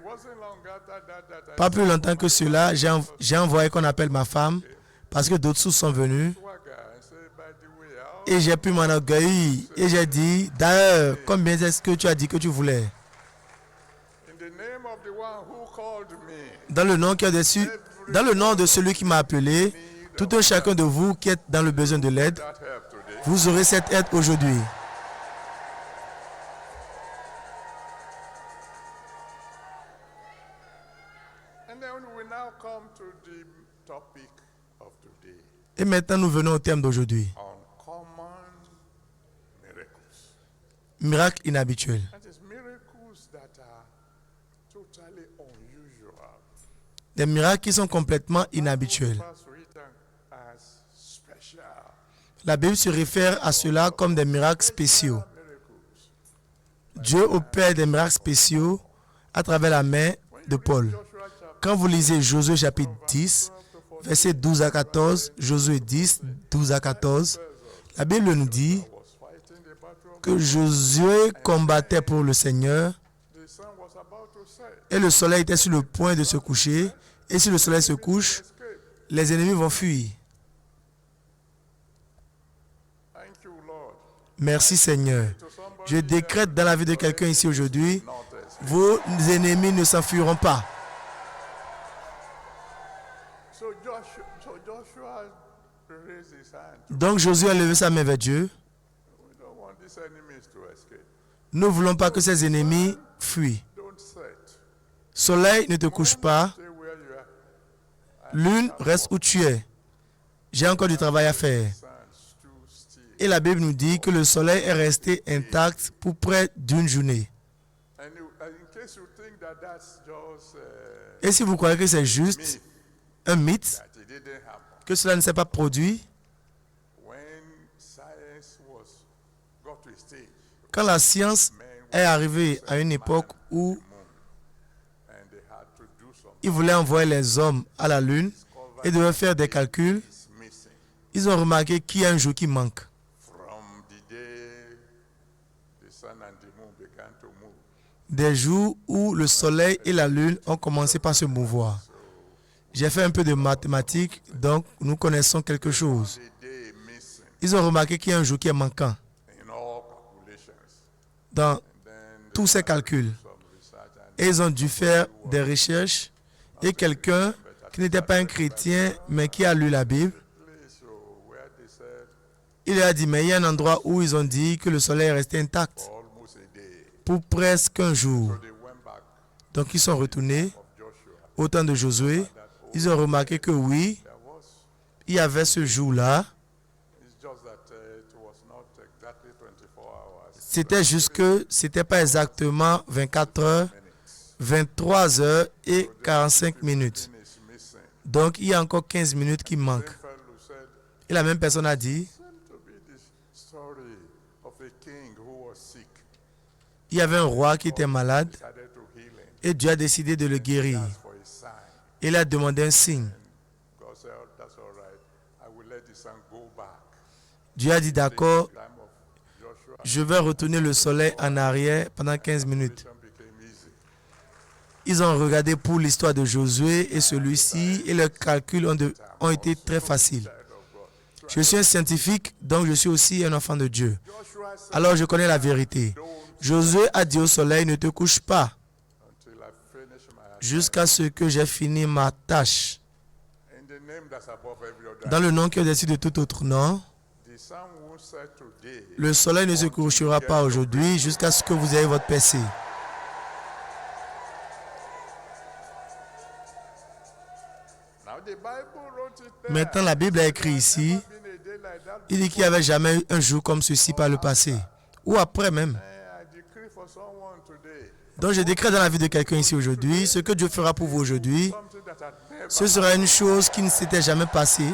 wasn't long after that I Pas plus longtemps que cela, j'ai envoyé qu'on appelle ma femme parce que d'autres sous sont venus. swagger and said, by the way, how Et j'ai pu m'enorgueillir. Et j'ai dit, d'ailleurs, combien est-ce que tu as dit que tu voulais? in the name of the one who called me, Dans le nom qui est dessus, dans le nom de celui qui m'a appelé, tout un chacun de vous qui êtes dans le besoin de l'aide, that help today. vous aurez cette aide aujourd'hui. And then we now come to the topic of today, Et maintenant, nous venons au thème d'aujourd'hui. uncommon miracles. Miracle inhabituel. That is miracles that are totally unusual. Des miracles qui sont complètement inhabituels. First written as special La Bible se réfère à cela comme des miracles spéciaux. miracles. Dieu opère des miracles spéciaux à travers la main de Paul. Joshua chapter Quand vous lisez Josué chapitre 10, versets 12 à 14, Josué 10, 12 à 14, la Bible nous dit was fighting the battle of que Josué combattait pour le Seigneur the sun was about to set. et le soleil était sur le point de se coucher. Et si le soleil se couche, Escape. les ennemis vont fuir. Thank you, Lord. Merci Seigneur. To somebody Je décrète dans la vie de quelqu'un ici aujourd'hui, not escape. vos ennemis ne s'enfuiront pas. So Joshua raised his hand. Donc Josué a levé sa main vers Dieu. We don't want these enemies to escape. Nous ne voulons pas que ces ennemis fuient. Don't set. Soleil, ne te couche pas. Stay where you are. Lune, reste où tu es. J'ai encore du travail à faire. Sun stood still. Et la Bible nous dit que le soleil est resté intact pour près d'une journée. And in case you think that that's just Et si vous croyez que c'est juste un mythe, that it didn't happen, que cela ne s'est pas produit, when science got to a stage, quand la science est arrivée à une époque où and they had to do something. ils voulaient envoyer les hommes à la Lune et devaient faire des calculs. is missing. Ils ont remarqué qu'il y a un jour qui manque. From the day the sun and the moon began to move, Des jours où le soleil et la lune ont commencé par se mouvoir. J'ai fait un peu de mathématiques, donc nous connaissons quelque chose. the day missing Ils ont remarqué qu'il y a un jour qui est manquant in all calculations. dans Then tous ces calculs. some research and Et ils ont dû faire des recherches. Et quelqu'un qui n'était pas un chrétien, mais qui a lu la Bible, place where they said il a dit, mais il y a un endroit où ils ont dit que le soleil est resté intact almost a day. pour presque un jour. So they went back Donc ils sont retournés of Joshua. au temps de Josué. Ils ont remarqué que oui, There was, il y avait ce jour-là. it's just that it was not exactly 24 hours. C'était juste que c'était pas exactement 24 heures, 23 heures et 45 minutes. Thing is missing. Donc il y a encore 15 minutes qui manquent. Same fellow said, Et la même personne a dit, seemed to be the story of a king who was sick, il y avait un roi qui était malade decided to heal him. et Dieu a décidé de le guérir. Asked for a sign. Il a demandé un signe. God said, "Oh, that's all right. I will let the sun go back." Dieu a dit, d'accord, Time of Joshua, je vais retourner le soleil en arrière pendant 15 minutes. mission became easy. Ils ont regardé pour l'histoire de Josué et celui-ci et leurs calculs ont été très faciles. Child of God. Je suis un scientifique, donc je suis aussi un enfant de Dieu. Joshua said, Alors je connais la vérité. Josué a dit au soleil, ne te couche pas "Until I finish my jusqu'à ce que j'ai fini ma tâche. in the name that's above every other. Dans le nom qui est au-dessus de tout autre nom, The sun won't set today. le soleil ne se couchera pas aujourd'hui jusqu'à ce que vous ayez votre PC. Now the Bible wrote it there. Maintenant, la Bible a écrit ici, Never been a day like that. il dit qu'il n'y avait jamais eu un jour comme ceci par le passé, ou après même. I decree for someone today Donc je décrète dans la vie de quelqu'un ici aujourd'hui, ce que Dieu fera pour vous aujourd'hui, something that had never. ce sera une chose qui ne s'était jamais passée.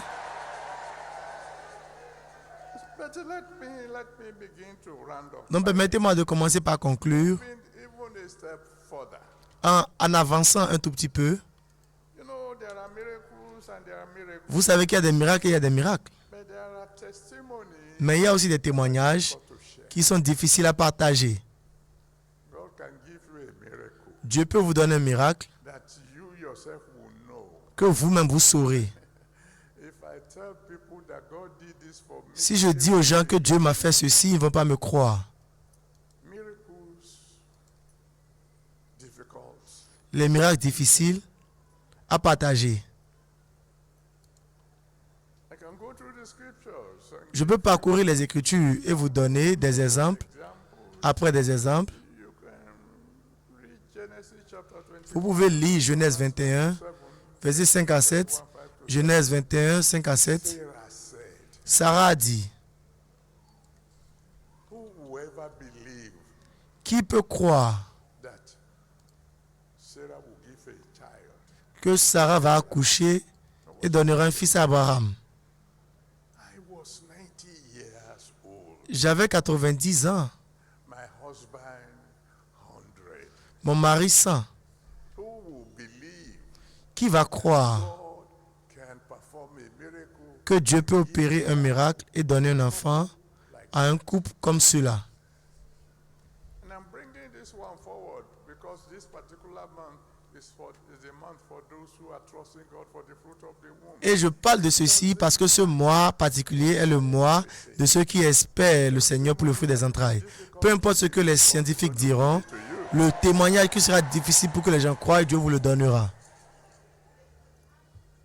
But let me begin to round up. Donc permettez-moi de commencer par conclure Even a step further. en avançant un tout petit peu. You know, there are miracles and there are miracles, Vous savez qu'il y a des miracles et il y a des miracles. but there are testimonies Mais il y a aussi des témoignages to share. qui sont difficiles à partager. God can give you a miracle Dieu peut vous donner un miracle that you yourself will know. que vous-même vous saurez. If I tell people that God did this for me, Si je dis aux gens que Dieu m'a fait ceci, ils ne vont pas me croire. miracles difficult. Les miracles difficiles à partager. I can go through the scriptures and Je peux parcourir les Écritures et vous donner des exemples examples. après des exemples. You can read Genesis chapter 20, Vous pouvez lire Genèse 21, 7. versets 5 à 7. Genèse 21, 5 à 7. Sarah said, Sarah a dit, who will ever believe qui peut croire that Sarah will give a child? que Sarah va accoucher et donnera un fils à Abraham? I was 90 years old. J'avais 90 ans, My husband, 100. mon mari 100. Who will believe Qui va croire God can perform a miracle que Dieu peut opérer un miracle et donner un enfant à un couple comme cela? And I'm bringing this one forward because this particular month is a month for those who are trusting God for the fruit of the womb. Et je parle de ceci parce que ce mois particulier est le mois de ceux qui espèrent le Seigneur pour le fruit des entrailles. Peu importe ce que les scientifiques diront, le témoignage qui sera difficile pour que les gens croient, Dieu vous le donnera.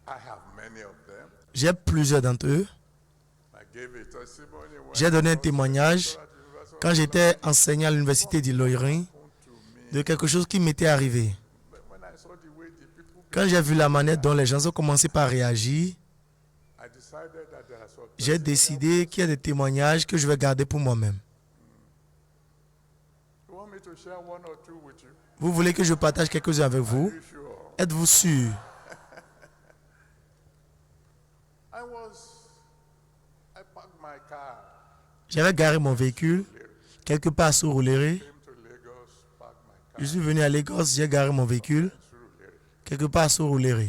I have many of them. J'ai plusieurs d'entre eux. I gave a testimony when J'ai donné un témoignage quand j'étais enseignant à l'université d'Ilorin de quelque chose qui m'était arrivé. when I saw the way the people, Quand j'ai vu la manière dont les gens ont commencé par réagir, I decided that there are some j'ai décidé qu'il y a des témoignages que je vais garder pour moi-même. You want me to share one or two with you? Vous voulez que je partage quelques-uns avec vous? You sure? Êtes-vous sûr? I parked my car, J'avais garé mon véhicule quelque part sur Rouleré. came to Lagos, parked my car Je suis venu à Lagos, j'ai garé mon véhicule. through here. quelque part à Surulere.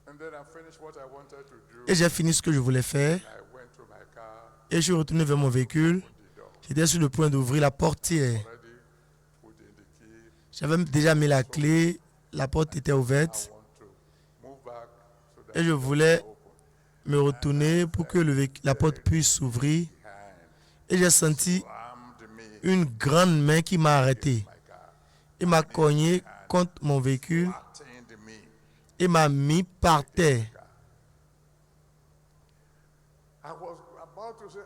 And then I finished what I wanted to do. Et j'ai fini ce que je voulais faire. I went to my car, Et je suis retourné vers mon véhicule. the door, J'étais sur le point d'ouvrir la portière. already put in the key. J'avais déjà mis la clé. La porte était I ouverte. want to move back so that Et je voulais open me retourner pour que la porte puisse s'ouvrir. behind. Et j'ai senti Slammed me une grande main qui m'a arrêté. my car. Il m'a cogné contre mon véhicule Flattened me. et m'a mis par terre. I was about to say,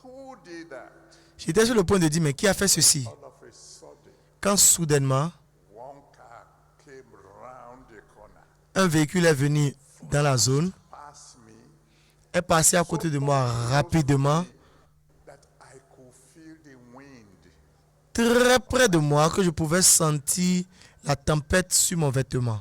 who did that? J'étais sur le point de dire, mais qui a fait ceci? All of a sudden, Quand soudainement, one car came round the corner, un véhicule est venu dans la zone, past me, est passé à côté de moi rapidement, that I could feel the wind. très près de moi, que je pouvais sentir la tempête sur mon vêtement.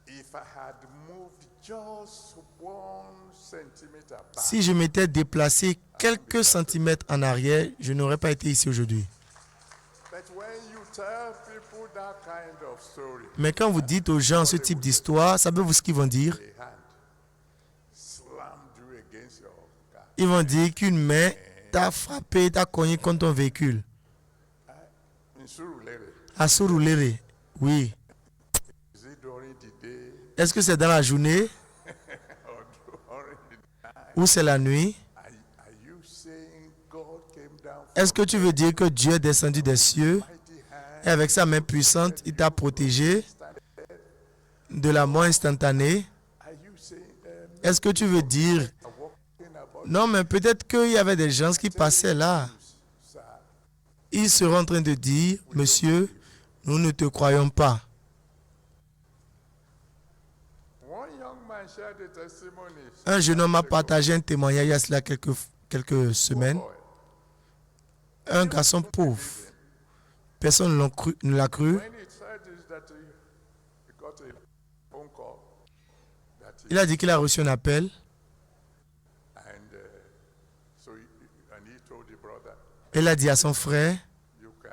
If I had moved just 1 centimeter back, Si je m'étais déplacé quelques centimètres en arrière, je n'aurais pas été ici aujourd'hui. but when you tell people that kind of story, Mais quand vous dites aux gens ce type d'histoire, savez-vous ce qu'ils vont dire? a hand slammed you against your car. Ils vont dire qu'une main t'a frappé, t'a cogné contre ton véhicule. In Surulere, À Surulere, oui. is it during the day Est-ce que c'est dans la journée or during the night? ou c'est la nuit? Are you saying God came down Est-ce que tu veux dire que Dieu est descendu des cieux mighty hand? et avec sa main puissante, il t'a protégé de la mort instantanée? Are you saying Est-ce que tu veux dire... walking about Non, mais peut-être qu'il y avait des gens qui passaient là. sir? Ils seraient en train de dire, monsieur, nous ne te croyons pas. One young man shared a testimony. Un jeune homme a partagé un témoignage il y a cela quelques semaines. Boy, Un garçon pauvre. Personne ne l'a cru. when he said this, that he got a phone call that he, Il a dit qu'il a reçu un appel. and he told the brother, Il a dit à son frère, you can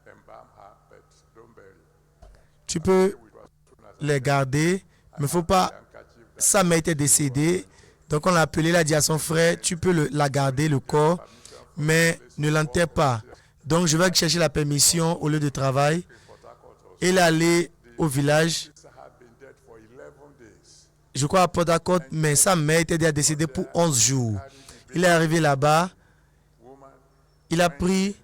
embalm her, but don't bury. tu peux It was soon as les garder, mais il ne faut pas... handkerchief that Sa mère était décédée. Donc on l'a appelé, il a dit à son frère, tu peux la garder, le corps, mais ne l'enterre pas. Donc je vais chercher la permission au lieu de travail. Port Harcourt was, Il est allé au village, had been dead for 11 days. je crois à Port Harcourt, mais sa mère était déjà décédée pour 11 jours. Il est arrivé là-bas, Woman, il a pris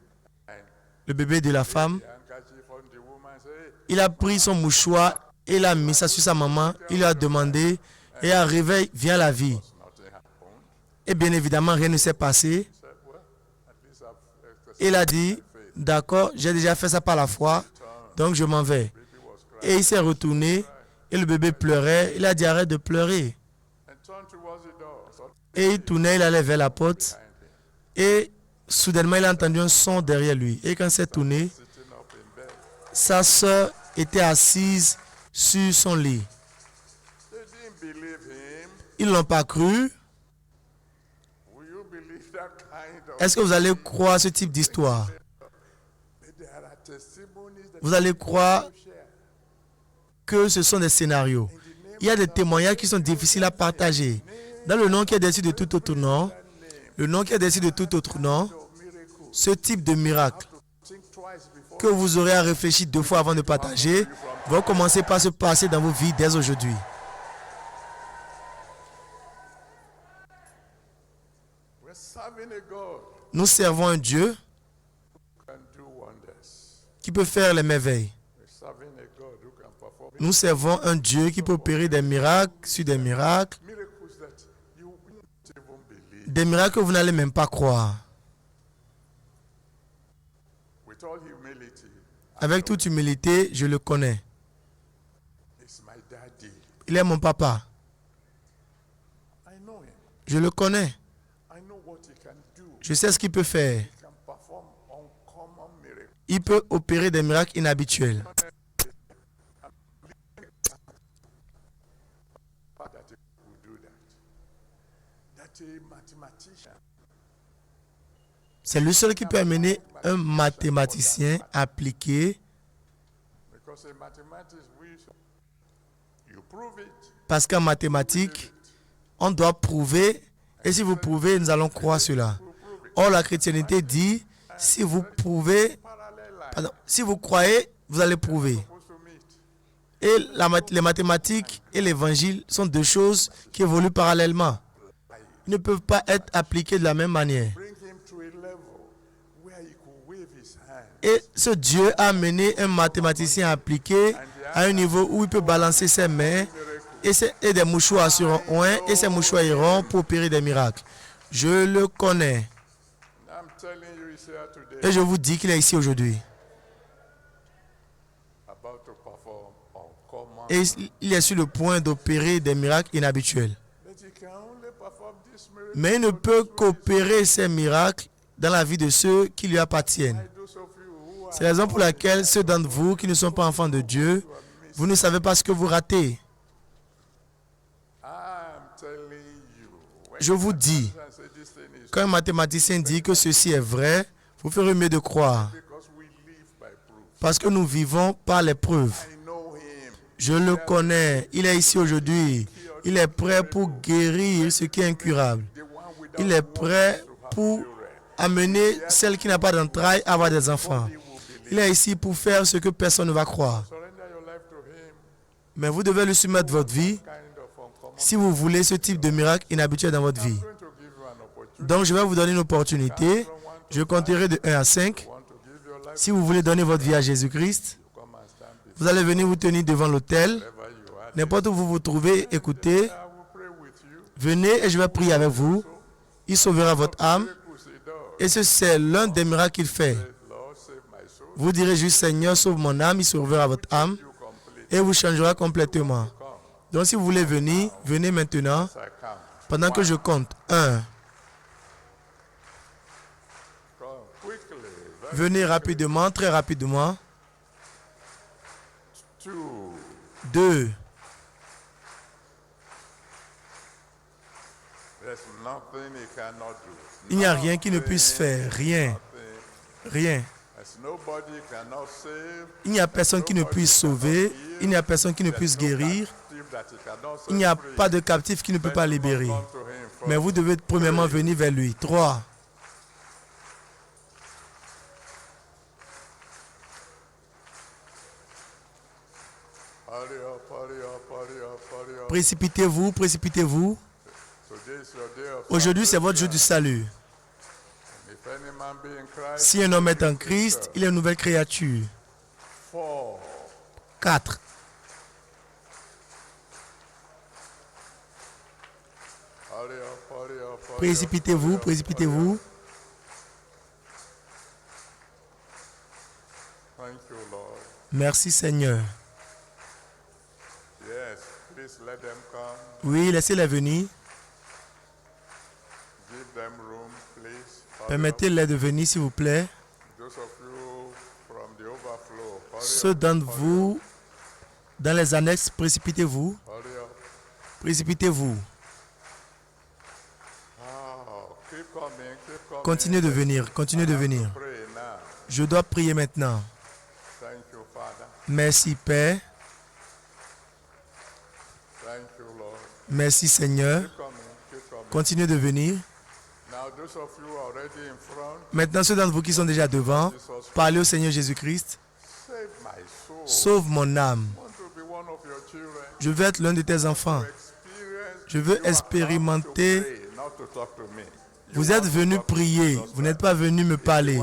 le bébé de la femme, the handkerchief on the woman, say, hey, il a pris son mouchoir, et il a mis ça sur sa maman, il lui a demandé, et à réveil, viens la vie. nothing happened. Et bien évidemment, rien ne s'est passé. Said, well, at least I've exercised Il a dit, d'accord, j'ai déjà fait ça par la foi, donc je m'en vais. baby was crying Et il s'est retourné, et le bébé pleurait. Il a dit, arrête de pleurer. and turned towards the door. So Et il tournait, il allait vers la porte. behind him, Et soudainement, il a entendu un son derrière lui. Et quand il s'est tourné, sitting up in bed. sa soeur était assise sur son lit. They didn't believe him. Ils ne l'ont pas cru. Will you believe that kind of? Est-ce que vous allez croire ce type d'histoire? But there are testimonies that Vous allez croire you share. que ce sont des scénarios. Il y a des témoignages qui sont difficiles à partager. Dans le nom qui est dessus de tout autre nom, le nom qui est dessus de tout autre nom, So miracle. ce type de miracle Think twice before. que vous aurez à réfléchir 2 fois avant de partager va commencer par se passer dans vos vies dès aujourd'hui. We're serving a God Nous servons un Dieu who can do wonders. qui peut faire les merveilles. We're serving a God who can perform Nous servons un Dieu qui peut opérer des miracles sur des miracles, miracles that you wouldn't even believe. des miracles que vous n'allez même pas croire. With all humility, Avec toute humilité, je le connais. it's my daddy. Il est mon papa. I know him. Je le connais. I know what he can do. Je sais ce qu'il peut faire. He can perform uncommon miracles. Il peut opérer des miracles inhabituels. That he would do that. That a mathematician C'est le seul qui peut amener un mathématicien appliqué, because in mathematics You prove it. Parce qu'en mathématiques, on doit prouver. Et si vous prouvez, nous allons croire cela. Or, la chrétienté dit, si vous prouvez, si vous croyez, vous allez prouver. Et les mathématiques et l'évangile sont deux choses qui évoluent parallèlement. Ils ne peuvent pas être appliqués de la même manière. Et ce Dieu a amené un mathématicien appliqué à un niveau où il peut balancer ses mains et des mouchoirs seront oints et ces mouchoirs iront pour opérer des miracles. Je le connais. Et je vous dis qu'il est ici aujourd'hui. Et il est sur le point d'opérer des miracles inhabituels. Mais il ne peut qu'opérer ces miracles dans la vie de ceux qui lui appartiennent. C'est la raison pour laquelle ceux d'entre vous qui ne sont pas enfants de Dieu, vous ne savez pas ce que vous ratez. Je vous dis, quand un mathématicien dit que ceci est vrai, vous ferez mieux de croire. Parce que nous vivons par les preuves. Je le connais. Il est ici aujourd'hui. Il est prêt pour guérir ce qui est incurable. Il est prêt pour amener celle qui n'a pas d'entrailles à avoir des enfants. Il est ici pour faire ce que personne ne va croire. Mais vous devez lui soumettre votre vie si vous voulez ce type de miracle inhabituel dans votre vie. Donc, je vais vous donner une opportunité. Je compterai de 1 à 5. Si vous voulez donner votre vie à Jésus-Christ, vous allez venir vous tenir devant l'autel. N'importe où vous vous trouvez, écoutez. Venez et je vais prier avec vous. Il sauvera votre âme. Et c'est l'un des miracles qu'il fait. Vous direz juste, Seigneur, sauve mon âme. Il sauvera votre âme. Et vous changera complètement. Donc, si vous voulez venir, venez maintenant. Pendant que je compte. 1. Venez rapidement, très rapidement. 2. Il n'y a rien qui ne puisse faire. Rien. Rien. Il n'y a personne qui ne puisse sauver. Il n'y a personne qui ne puisse guérir. Il n'y a pas de captif qui ne peut pas libérer. Mais vous devez premièrement venir vers lui. 3. Précipitez-vous, précipitez-vous. Aujourd'hui, c'est votre jour du salut. Si un homme est en Christ, il est une nouvelle créature. 4. Précipitez-vous, précipitez-vous. Merci Seigneur. Oui, laissez-les venir. Permettez-les de venir, s'il vous plaît. Ceux d'entre vous, dans les annexes, précipitez-vous. Précipitez-vous. Continuez de venir, continuez de venir. Je dois prier maintenant. Merci, Père. Merci, Seigneur. Continuez de venir. Maintenant, ceux d'entre vous qui sont déjà devant, parlez au Seigneur Jésus-Christ. Sauve mon âme. Je veux être l'un de tes enfants. Je veux expérimenter. Vous êtes venu prier. Vous n'êtes pas venu me parler.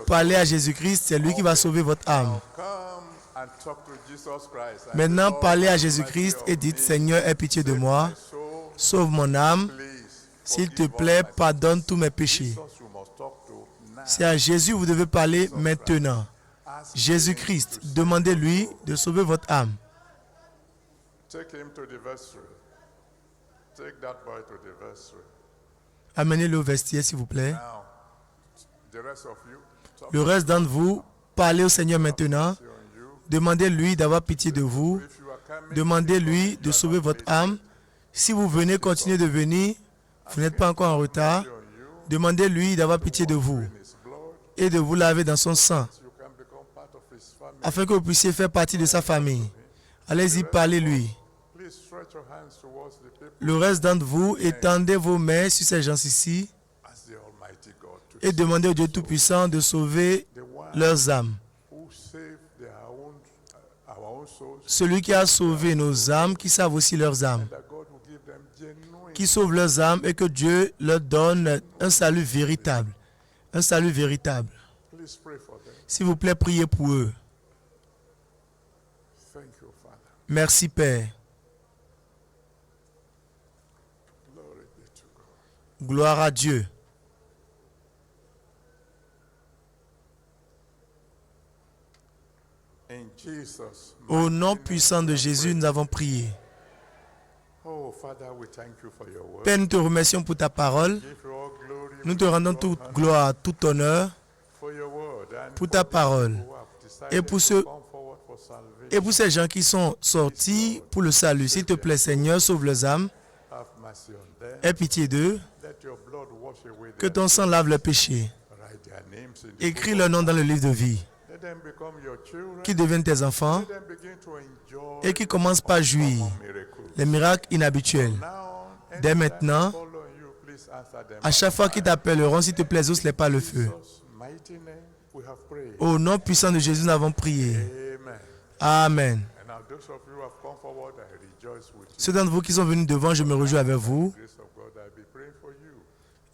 Parlez à Jésus-Christ, c'est lui qui va sauver votre âme. Maintenant, parlez à Jésus-Christ et dites, Seigneur, aie pitié de moi. Sauve mon âme. S'il te plaît, pardonne tous mes péchés. C'est à Jésus que vous devez parler maintenant. Jésus-Christ, demandez-lui de sauver votre âme. Amenez-le au vestiaire, s'il vous plaît. Le reste d'entre vous, parlez au Seigneur maintenant. Demandez-lui d'avoir pitié de vous. Demandez-lui de sauver votre âme. Si vous venez, continuez de venir. Vous n'êtes pas encore en retard. Demandez-lui d'avoir pitié de vous et de vous laver dans son sang afin que vous puissiez faire partie de sa famille. Allez-y, parlez-lui. Please stretch your hands towards the people Le reste d'entre vous, étendez vos mains sur ces gens ici as the Almighty God to et demandez au Dieu Tout-Puissant de sauver the one leurs âmes. who saved our own souls, Celui qui a sauvé nos âmes, qui sauve aussi leurs âmes. that God will give them genuine Qui sauve leurs âmes et que Dieu leur donne un salut véritable. Un salut véritable. Please pray for them. S'il vous plaît, priez pour eux. Thank you, Father. Merci, Père. Glory be to God. Gloire à Dieu. In Jesus' Au nom mighty puissant name de we Jésus, pray. nous avons prié. Oh, Father, we thank you for your word. Père, nous te remercions pour ta parole. Give you all glory, Nous we te give rendons you all toute honor gloire, tout honneur for your word and pour for ta these parole. people who have decided Et pour to ceux- come forward for salvation. Et pour ces gens qui sont sortis pour le salut, s'il te plaît, Seigneur, sauve leurs âmes. Have mercy on them. Aie pitié d'eux. Let your blood wash away Que their ton sang sins. lave leurs péchés. Write their names in the Écris book leur of nom dans le life. livre de vie. Let them become your children. Qui deviennent tes enfants Let them begin to enjoy et qui commencent par jouir uncommon miracles. les miracles inhabituels. Now, Dès anytime maintenant, they call on you, please answer them À chaque fois qu'ils t'appelleront, s'il te plaît, exauce-les par le feu. Jesus' mighty name we have prayed. Au nom puissant de Jésus, nous avons prié. Amen. Amen. And now those of you who have come forward, I rejoice with you. Ceux d'entre vous qui sont venus devant, je me réjouis avec vous. Grace of God, I'll be praying for you.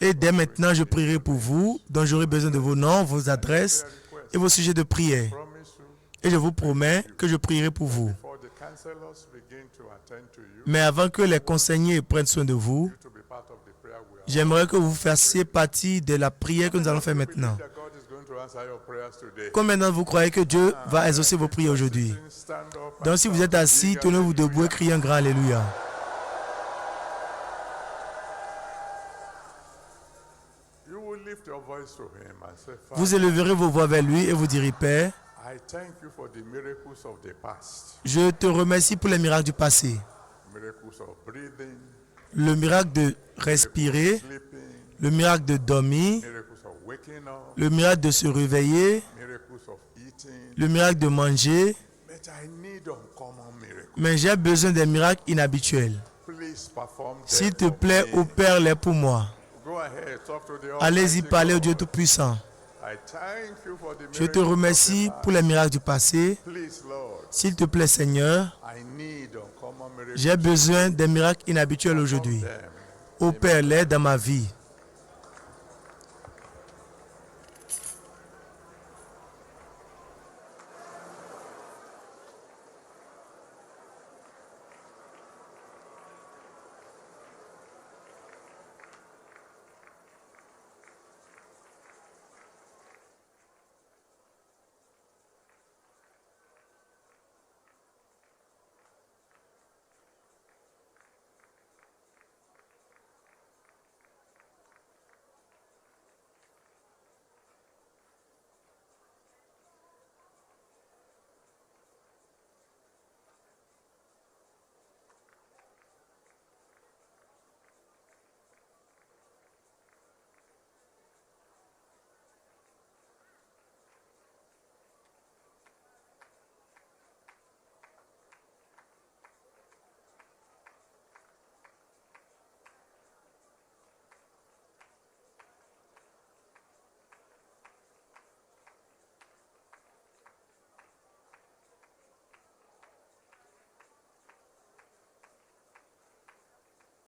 Et dès maintenant, je prierai pour vous, dont j'aurai besoin de vos noms, vos adresses et vos sujets de prière. Promise you, Et je vous promets que je prierai pour vous. before the counselors begin to attend to you, Mais avant que les conseillers prennent soin de vous, to be part of the prayer we are. j'aimerais que vous fassiez partie de la prière que nous allons faire maintenant. That God is going to answer your prayers today. Combien d'entre vous croyez que Dieu va exaucer vos prières aujourd'hui? Stand up Donc and si vous shout êtes a assis, big tenez-vous debout et hallelujah. criez un grand Alléluia. You will lift your voice to him and say, Vous Father, élèverez vos voix vers lui et vous direz, Père, I thank you for the miracles of the past. je te remercie pour les miracles du passé. Miracles of breathing, Le miracle de respirer, sleeping, le miracle de dormir, miracles of waking up, le miracle de se réveiller, miracles of eating. le miracle de manger. But I need uncommon miracles. Mais j'ai besoin des miracles inhabituels. Please perform them S'il te for plaît, me. opère-les pour moi. Go ahead, talk to the Allez-y, Almighty parlez au God. Dieu Tout-Puissant. I thank you for the Je te miracles of remercie the pour les past. miracles du passé. Please, Lord, S'il te plaît, Seigneur, I need uncommon miracles. j'ai besoin des miracles inhabituels aujourd'hui. Them. Opère-les dans ma vie.